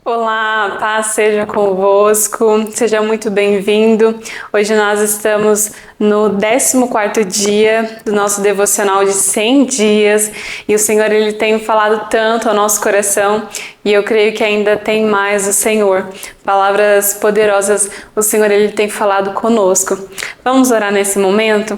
Olá, paz seja convosco, seja muito bem-vindo. Hoje nós estamos no 14º dia do nosso devocional de 100 dias e o Senhor ele tem falado tanto ao nosso coração e eu creio que ainda tem mais do Senhor. Palavras poderosas o Senhor ele tem falado conosco. Vamos orar nesse momento?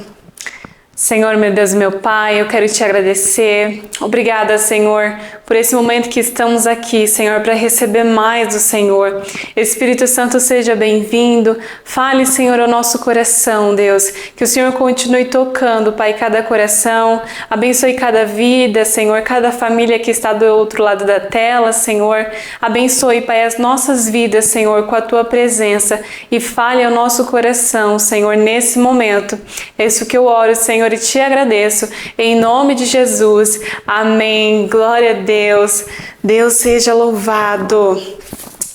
Senhor, meu Deus e meu Pai, eu quero te agradecer. Obrigada, Senhor, por esse momento que estamos aqui, Senhor, para receber mais do Senhor. Espírito Santo, seja bem-vindo. Fale, Senhor, ao nosso coração, Deus. Que o Senhor continue tocando, Pai, cada coração. Abençoe cada vida, Senhor, cada família que está do outro lado da tela, Senhor. Abençoe, Pai, as nossas vidas, Senhor, com a Tua presença. E fale ao nosso coração, Senhor, nesse momento. É isso que eu oro, Senhor, e te agradeço, em nome de Jesus, amém, glória a Deus, Deus seja louvado.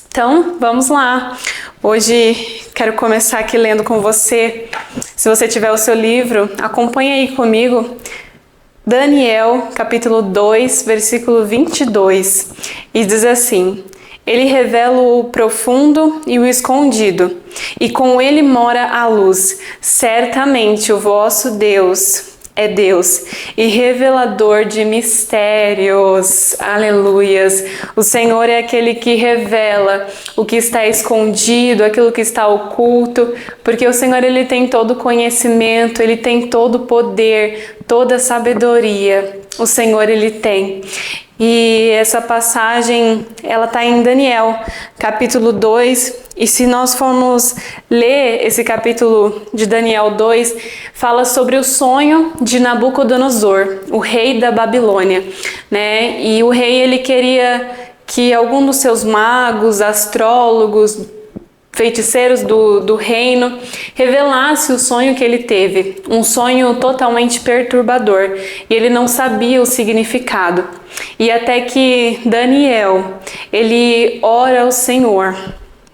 Então, vamos lá, hoje quero começar aqui lendo com você, se você tiver o seu livro, acompanhe aí comigo, Daniel, capítulo 2, versículo 22, e diz assim: Ele revela o profundo e o escondido, e com ele mora a luz. Certamente o vosso Deus é Deus e revelador de mistérios. Aleluias! O Senhor é aquele que revela o que está escondido, aquilo que está oculto, porque o Senhor ele tem todo conhecimento, ele tem todo poder, toda sabedoria. O Senhor ele tem. E essa passagem, ela está em Daniel, capítulo 2, e se nós formos ler esse capítulo de Daniel 2, fala sobre o sonho de Nabucodonosor, o rei da Babilônia, né? E o rei, ele queria que algum dos seus magos, astrólogos, feiticeiros do reino, revelasse o sonho que ele teve, um sonho totalmente perturbador, e ele não sabia o significado. E até que Daniel, ele ora ao Senhor.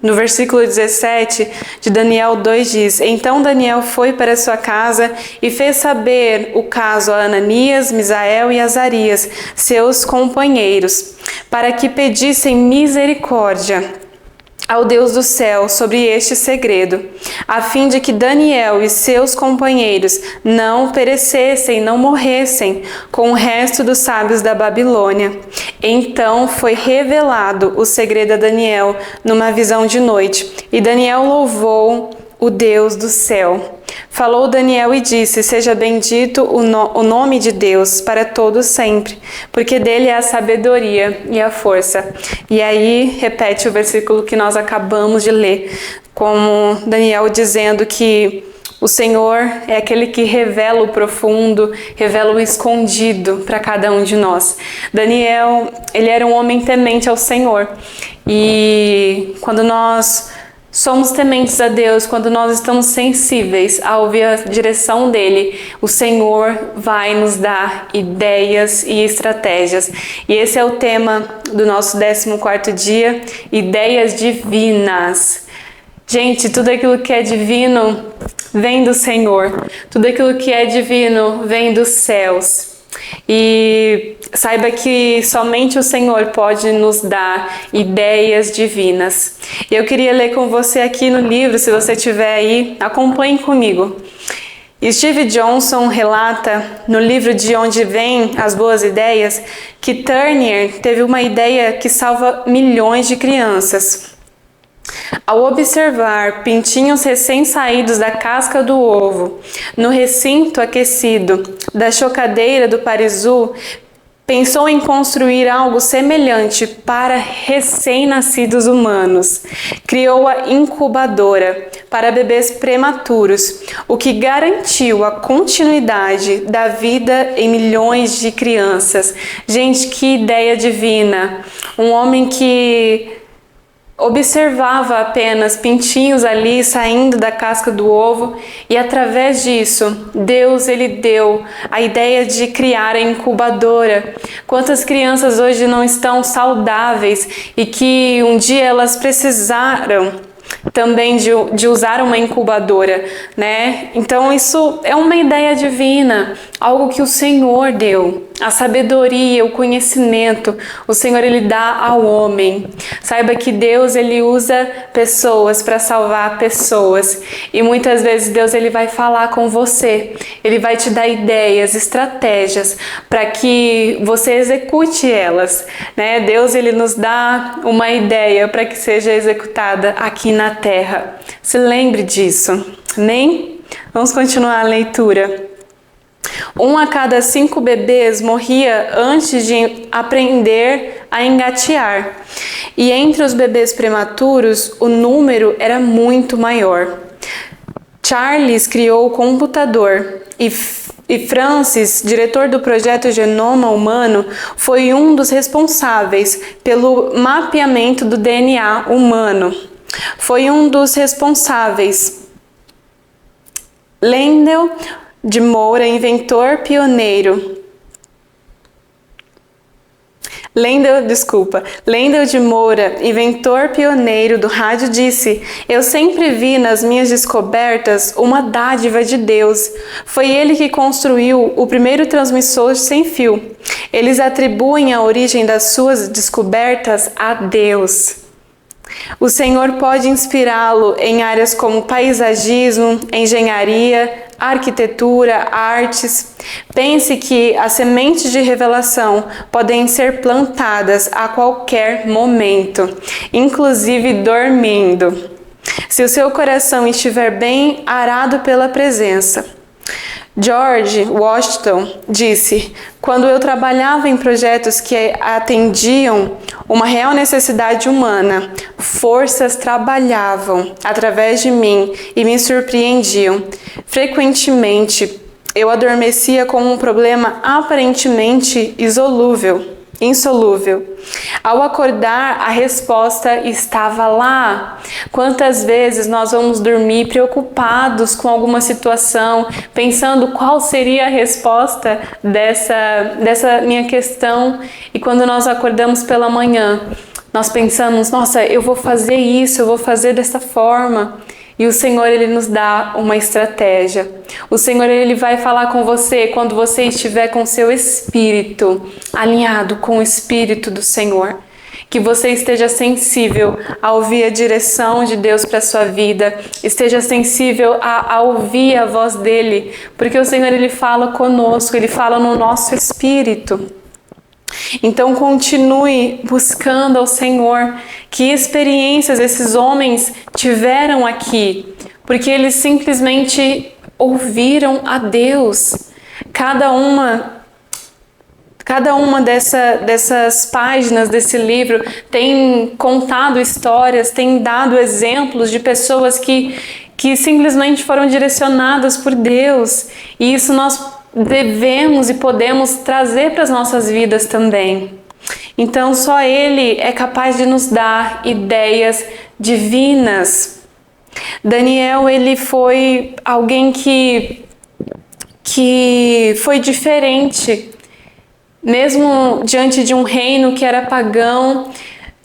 No versículo 17 de Daniel 2 diz: Então Daniel foi para sua casa e fez saber o caso a Ananias, Misael e Azarias, seus companheiros, para que pedissem misericórdia ao Deus do céu sobre este segredo, a fim de que Daniel e seus companheiros não perecessem, não morressem com o resto dos sábios da Babilônia. Então foi revelado o segredo a Daniel numa visão de noite, e Daniel louvou o Deus do céu. Falou Daniel e disse: Seja bendito o nome de Deus para todos sempre, porque dele é a sabedoria e a força. E aí repete o versículo que nós acabamos de ler, como Daniel dizendo que o Senhor é aquele que revela o profundo, revela o escondido para cada um de nós. Daniel, ele era um homem temente ao Senhor. E quando nós somos tementes a Deus, quando nós estamos sensíveis a ouvir a direção dele, o Senhor vai nos dar ideias e estratégias. E esse é o tema do nosso 14º dia, ideias divinas. Gente, tudo aquilo que é divino vem do Senhor, tudo aquilo que é divino vem dos céus. E saiba que somente o Senhor pode nos dar ideias divinas. Eu queria ler com você aqui no livro, se você tiver aí, acompanhe comigo. Steve Johnson relata no livro De Onde Vêm as Boas Ideias que Turner teve uma ideia que salva milhões de crianças. Ao observar pintinhos recém-saídos da casca do ovo no recinto aquecido da chocadeira do Parisu, pensou em construir algo semelhante para recém-nascidos humanos. Criou a incubadora para bebês prematuros, o que garantiu a continuidade da vida em milhões de crianças. Gente, que ideia divina! Um homem que observava apenas pintinhos ali saindo da casca do ovo e através disso Deus ele deu a ideia de criar a incubadora. Quantas crianças hoje não estão saudáveis e que um dia elas precisaram também de usar uma incubadora, né? Então isso é uma ideia divina. algo que o Senhor deu. A sabedoria, o conhecimento, o Senhor ele dá ao homem. Saiba que Deus ele usa pessoas para salvar pessoas. E muitas vezes Deus ele vai falar com você. Ele vai te dar ideias, estratégias para que você execute elas, né? Deus ele nos dá uma ideia para que seja executada aqui na terra. Se lembre disso. Amém? Vamos continuar a leitura. 1 a cada 5 bebês morria antes de aprender a engatear. E entre os bebês prematuros, o número era muito maior. Charles criou o computador e Francis, diretor do projeto Genoma Humano, foi um dos responsáveis pelo mapeamento do DNA humano. Foi um dos responsáveis. Lendl de Moura, inventor pioneiro. Lendl de Moura, inventor pioneiro do rádio, disse: "Eu sempre vi nas minhas descobertas uma dádiva de Deus. Foi ele que construiu o primeiro transmissor sem fio. Eles atribuem a origem das suas descobertas a Deus." O Senhor pode inspirá-lo em áreas como paisagismo, engenharia, arquitetura, artes. Pense que as sementes de revelação podem ser plantadas a qualquer momento, inclusive dormindo, se o seu coração estiver bem arado pela presença. George Washington disse: "Quando eu trabalhava em projetos que atendiam uma real necessidade humana, forças trabalhavam através de mim e me surpreendiam. Frequentemente, eu adormecia com um problema aparentemente insolúvel. Ao acordar, a resposta estava lá." Quantas vezes nós vamos dormir preocupados com alguma situação, pensando qual seria a resposta dessa minha questão, e quando nós acordamos pela manhã, nós pensamos: nossa, eu vou fazer isso, eu vou fazer dessa forma. E o Senhor, ele nos dá uma estratégia. O Senhor, ele vai falar com você quando você estiver com seu espírito alinhado com o Espírito do Senhor. Que você esteja sensível a ouvir a direção de Deus para a sua vida. Esteja sensível a ouvir a voz dele. Porque o Senhor, ele fala conosco, ele fala no nosso espírito. Então continue buscando ao Senhor. Que experiências esses homens tiveram aqui, porque eles simplesmente ouviram a Deus. Cada uma dessas páginas desse livro tem contado histórias, tem dado exemplos de pessoas que simplesmente foram direcionadas por Deus. E isso nós devemos e podemos trazer para as nossas vidas também. Então só Ele é capaz de nos dar ideias divinas. Daniel, ele foi alguém que foi diferente, mesmo diante de um reino que era pagão,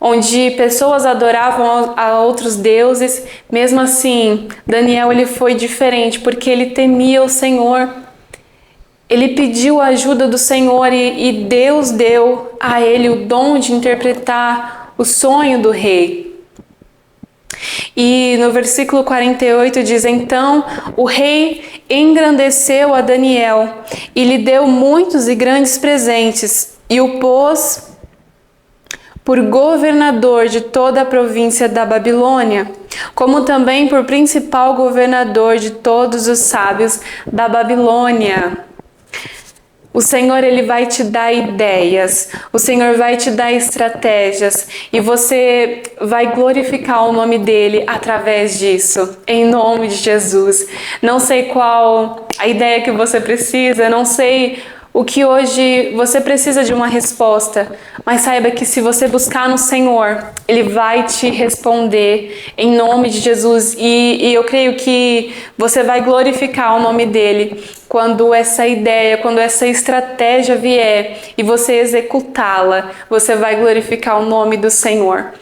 onde pessoas adoravam a outros deuses. Mesmo assim, Daniel, ele foi diferente porque ele temia o Senhor. Ele pediu a ajuda do Senhor e Deus deu a ele o dom de interpretar o sonho do rei. E no versículo 48 diz: "Então o rei engrandeceu a Daniel e lhe deu muitos e grandes presentes e o pôs por governador de toda a província da Babilônia, como também por principal governador de todos os sábios da Babilônia." O Senhor, ele vai te dar ideias, o Senhor vai te dar estratégias e você vai glorificar o nome dele através disso, em nome de Jesus. Não sei qual a ideia que você precisa, não sei o que hoje você precisa de uma resposta, mas saiba que se você buscar no Senhor, Ele vai te responder em nome de Jesus. E eu creio que você vai glorificar o nome dEle quando essa ideia, quando essa estratégia vier e você executá-la, você vai glorificar o nome do Senhor.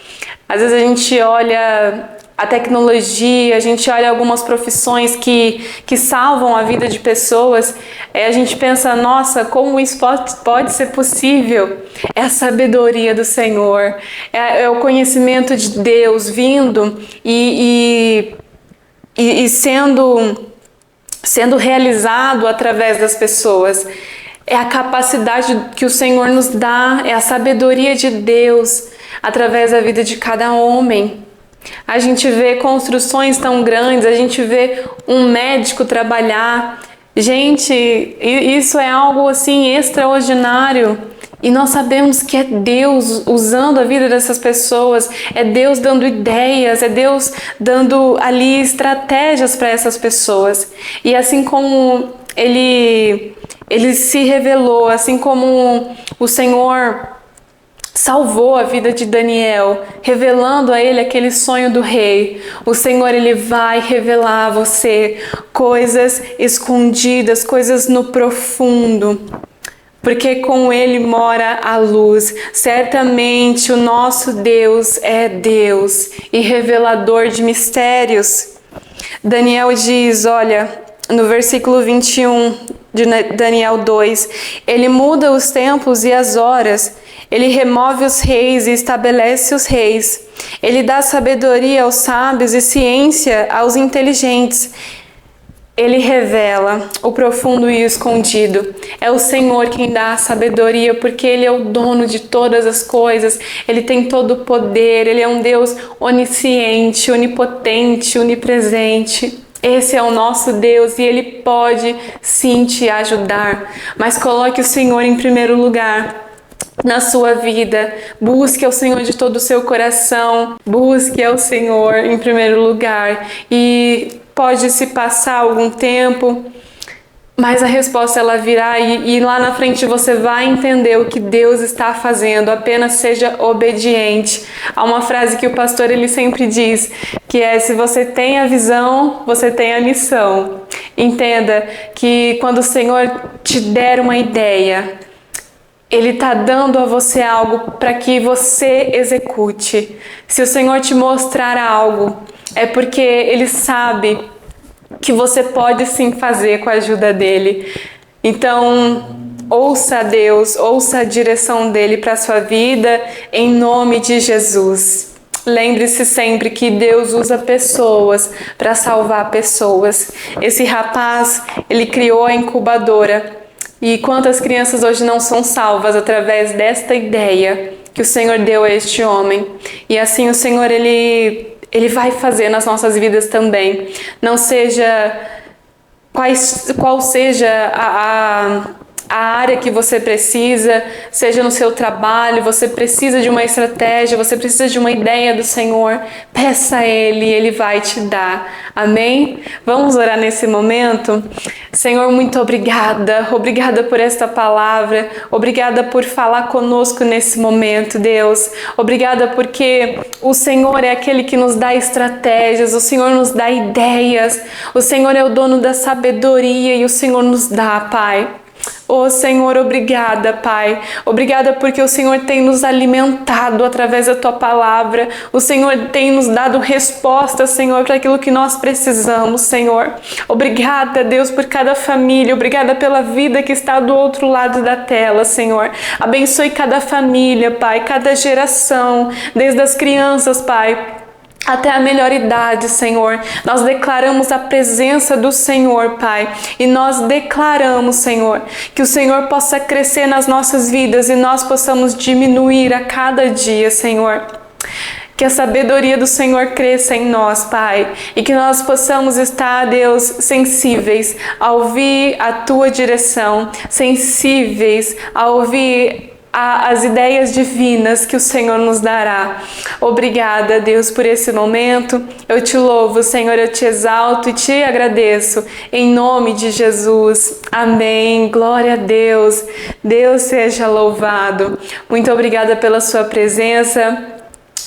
Às vezes a gente olha a tecnologia, a gente olha algumas profissões que salvam a vida de pessoas, a gente pensa, nossa, como isso pode ser possível? É a sabedoria do Senhor, é o conhecimento de Deus vindo e sendo realizado através das pessoas. É a capacidade que o Senhor nos dá, é a sabedoria de Deus através da vida de cada homem. A gente vê construções tão grandes, a gente vê um médico trabalhar. Gente, isso é algo assim extraordinário. E nós sabemos que é Deus usando a vida dessas pessoas, é Deus dando ideias, é Deus dando ali estratégias para essas pessoas. E assim como Ele se revelou, assim como o Senhor salvou a vida de Daniel, revelando a ele aquele sonho do rei, o Senhor, Ele vai revelar a você coisas escondidas, coisas no profundo. Porque com Ele mora a luz. Certamente o nosso Deus é Deus e revelador de mistérios. Daniel diz, olha, no versículo 21 de Daniel 2, Ele muda os tempos e as horas, Ele remove os reis e estabelece os reis. Ele dá sabedoria aos sábios e ciência aos inteligentes. Ele revela o profundo e o escondido. É o Senhor quem dá a sabedoria, porque Ele é o dono de todas as coisas. Ele tem todo o poder. Ele é um Deus onisciente, onipotente, onipresente. Esse é o nosso Deus e Ele pode sim te ajudar. Mas coloque o Senhor em primeiro lugar na sua vida. Busque ao Senhor de todo o seu coração. Busque ao Senhor em primeiro lugar. E pode se passar algum tempo, mas a resposta ela virá e lá na frente você vai entender o que Deus está fazendo. Apenas seja obediente. Há uma frase que o pastor ele sempre diz, que é: se você tem a visão, você tem a missão. Entenda que quando o Senhor te der uma ideia, Ele está dando a você algo para que você execute. Se o Senhor te mostrar algo, é porque Ele sabe que você pode sim fazer com a ajuda dEle. Então, ouça a Deus, ouça a direção dEle para a sua vida, em nome de Jesus. Lembre-se sempre que Deus usa pessoas para salvar pessoas. Esse rapaz, ele criou a incubadora. E quantas crianças hoje não são salvas através desta ideia que o Senhor deu a este homem. E assim o Senhor, Ele vai fazer nas nossas vidas também. Não seja qual seja a área que você precisa, seja no seu trabalho, você precisa de uma estratégia, você precisa de uma ideia do Senhor, peça a Ele, Ele vai te dar. Amém? Vamos orar nesse momento? Senhor, muito obrigada. Obrigada por esta palavra. Obrigada por falar conosco nesse momento, Deus. Obrigada porque o Senhor é aquele que nos dá estratégias, o Senhor nos dá ideias, o Senhor é o dono da sabedoria e o Senhor nos dá, Pai. Oh Senhor, obrigada, Pai. Obrigada porque o Senhor tem nos alimentado através da Tua palavra. O Senhor tem nos dado respostas, Senhor, para aquilo que nós precisamos, Senhor. Obrigada, Deus, por cada família. Obrigada pela vida que está do outro lado da tela, Senhor. Abençoe cada família, Pai, cada geração, desde as crianças, Pai, até a melhor idade, Senhor. Nós declaramos a presença do Senhor, Pai. E nós declaramos, Senhor, que o Senhor possa crescer nas nossas vidas e nós possamos diminuir a cada dia, Senhor. Que a sabedoria do Senhor cresça em nós, Pai. E que nós possamos estar, Deus, sensíveis a ouvir a Tua direção, sensíveis a ouvir as ideias divinas que o Senhor nos dará. Obrigada, Deus, por esse momento. Eu te louvo, Senhor, eu te exalto e te agradeço. Em nome de Jesus. Amém. Glória a Deus. Deus seja louvado. Muito obrigada pela sua presença.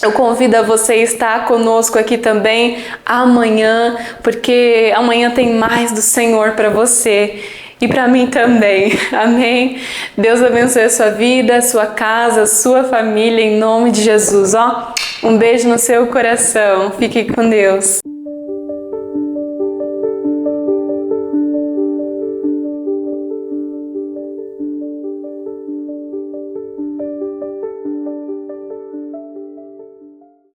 Eu convido a você a estar conosco aqui também amanhã, porque amanhã tem mais do Senhor para você. E para mim também. Amém? Deus abençoe a sua vida, a sua casa, a sua família, em nome de Jesus. Ó, um beijo no seu coração. Fique com Deus.